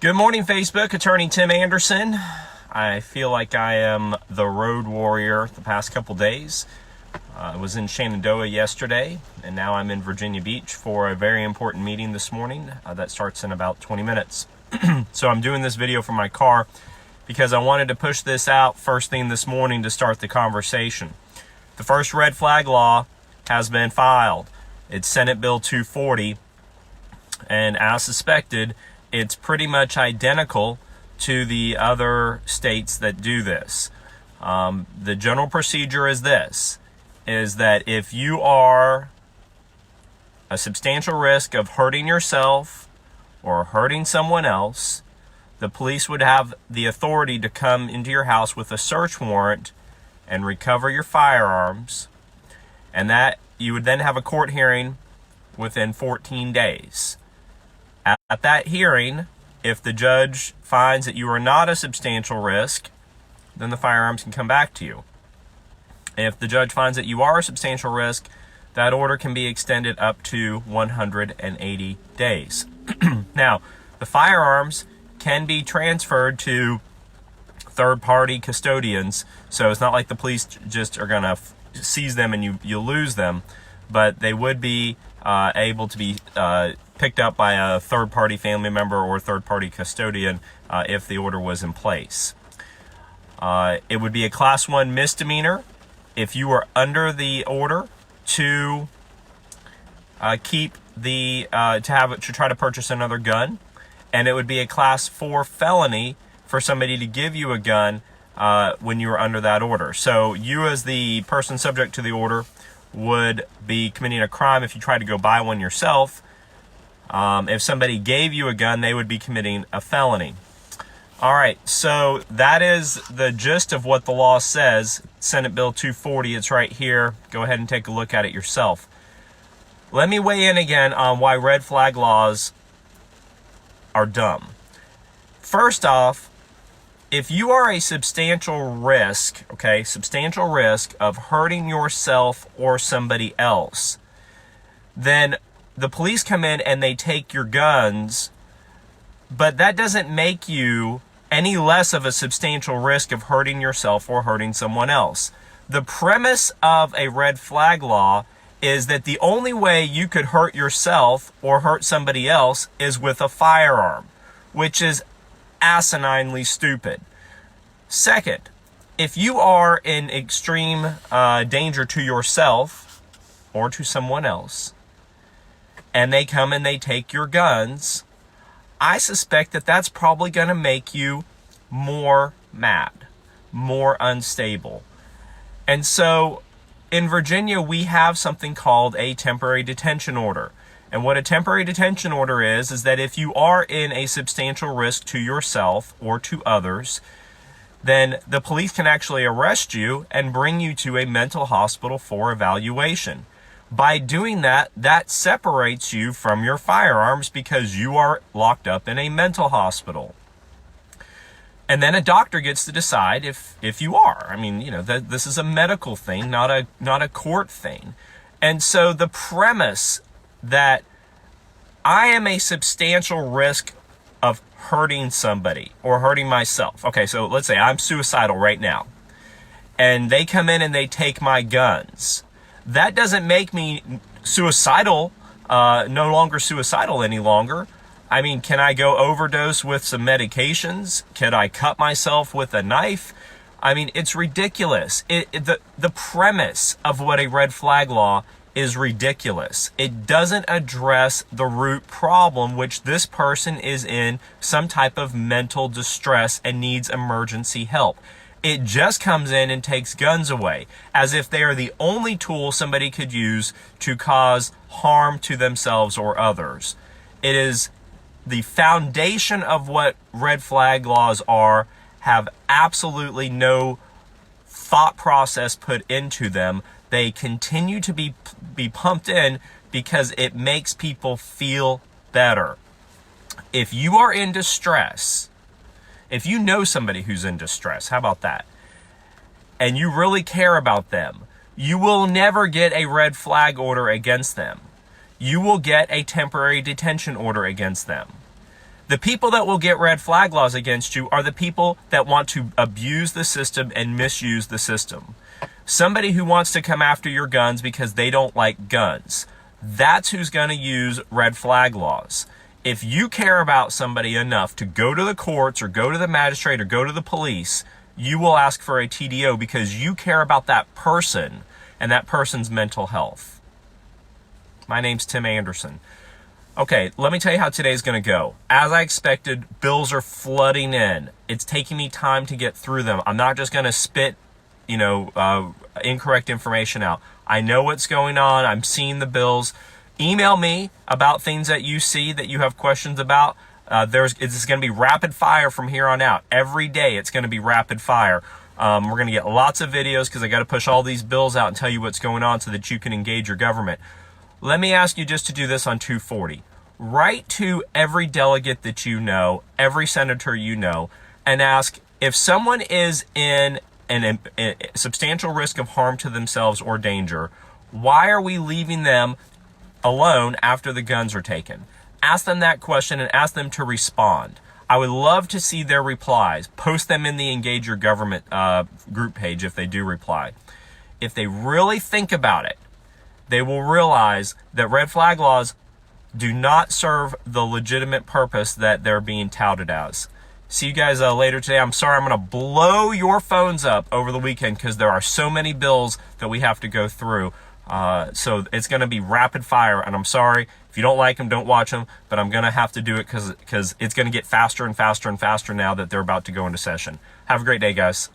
Good morning, Facebook. Attorney Tim Anderson. I feel like I am the road warrior the past couple days. I was in Shenandoah yesterday, and now I'm in Virginia Beach for a very important meeting this morning that starts in about 20 minutes. So I'm doing this video from my car because I wanted to push this out first thing this morning to start the conversation. The first red flag law has been filed. It's Senate Bill 240, and as suspected, it's pretty much identical to the other states that do this. The general procedure is this, is that if you are a substantial risk of hurting yourself or hurting someone else, the police would have the authority to come into your house with a search warrant and recover your firearms, and that you would then have a court hearing within 14 days. At that hearing, if the judge finds that you are not a substantial risk, then the firearms can come back to you. If the judge finds that you are a substantial risk, that order can be extended up to 180 days. Now, the firearms can be transferred to third-party custodians, so it's not like the police just are going to seize them and you lose them, but they would be able to be picked up by a third-party family member or third-party custodian if the order was in place. It would be a Class 1 misdemeanor if you were under the order to try to purchase another gun, and it would be a Class 4 felony for somebody to give you a gun when you were under that order. So you, as the person subject to the order, would be committing a crime if you tried to go buy one yourself. If somebody gave you a gun, they would be committing a felony. All right, so that is the gist of what the law says. Senate Bill 240, it's right here. Go ahead and take a look at it yourself. Let me weigh in again on why red flag laws are dumb. First off, if you are a substantial risk of hurting yourself or somebody else, then the police come in and they take your guns, but that doesn't make you any less of a substantial risk of hurting yourself or hurting someone else. The premise of a red flag law is that the only way you could hurt yourself or hurt somebody else is with a firearm, which is asininely stupid. Second, if you are in extreme danger to yourself or to someone else, and they come and they take your guns, I suspect that that's probably going to make you more mad, more unstable. And so in Virginia, we have something called a temporary detention order. And what a temporary detention order is that if you are in a substantial risk to yourself or to others, then the police can actually arrest you and bring you to a mental hospital for evaluation. By doing that, that separates you from your firearms because you are locked up in a mental hospital. And then a doctor gets to decide if you are. I mean, this is a medical thing, not a court thing. And so the premise that I am a substantial risk of hurting somebody or hurting myself. Okay, so let's say I'm suicidal right now, and they come in and they take my guns. That doesn't make me suicidal, no longer suicidal any longer. I mean, can I go overdose with some medications? Can I cut myself with a knife? I mean, it's ridiculous. The premise of what a red flag law is ridiculous. It doesn't address the root problem, which this person is in some type of mental distress and needs emergency help. It just comes in and takes guns away, as if they are the only tool somebody could use to cause harm to themselves or others. It is the foundation of what red flag laws are, have absolutely no thought process put into them. They continue to be pumped in because it makes people feel better. If you are in distress, if you know somebody who's in distress, how about that? And you really care about them, you will never get a red flag order against them. You will get a temporary detention order against them. The people that will get red flag laws against you are the people that want to abuse the system and misuse the system. Somebody who wants to come after your guns because they don't like guns. That's who's going to use red flag laws. If you care about somebody enough to go to the courts or go to the magistrate or go to the police, you will ask for a TDO because you care about that person and that person's mental health. My name's Tim Anderson. Okay, let me tell you how today's going to go. As I expected, bills are flooding in. It's taking me time to get through them. I'm not just going to spit, incorrect information out. I know what's going on. I'm seeing the bills. Email me about things that you see that you have questions about. It's going to be rapid fire from here on out. Every day it's going to be rapid fire. We're going to get lots of videos because I got to push all these bills out and tell you what's going on so that you can engage your government. Let me ask you just to do this on 240. Write to every delegate that you know, every senator you know, and ask if someone is in a substantial risk of harm to themselves or danger, why are we leaving them alone after the guns are taken? Ask them that question and ask them to respond. I would love to see their replies. Post them in the Engage Your Government group page if they do reply. If they really think about it, they will realize that red flag laws do not serve the legitimate purpose that they're being touted as. See you guys later today. I'm sorry, I'm going to blow your phones up over the weekend because there are so many bills that we have to go through. So it's going to be rapid fire, and I'm sorry. If you don't like them, don't watch them, but I'm going to have to do it because it's going to get faster and faster and faster now that they're about to go into session. Have a great day, guys.